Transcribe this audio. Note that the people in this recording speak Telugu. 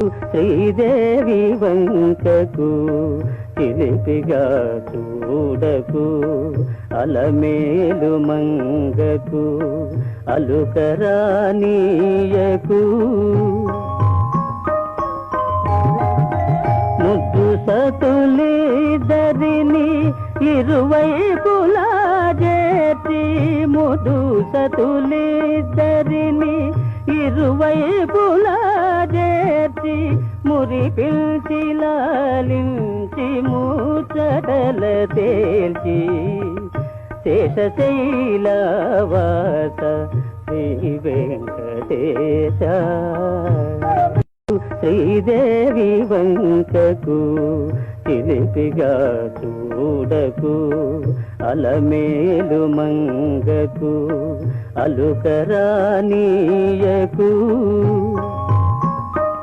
శ్రీదేవి వంకకు చిలిపిగా చూడకు, అలమేలు మంగకు అలుకరానీయకు. ముద్దు సతులిద్దరిని ఇరువైపులా చేర్చి, ముద్దు సతులిద్దరిని ఇరువైపులా చేర్చి, మురి పిల్చి లాలించి ముచ్చటల తేల్చి, శేషశైలవాస శ్రీ వెంకటేశ. శ్రీదేవి వంకకు చిలిపిగా చూడకు, అలమేలు మంగకు అలుకరానీయకు.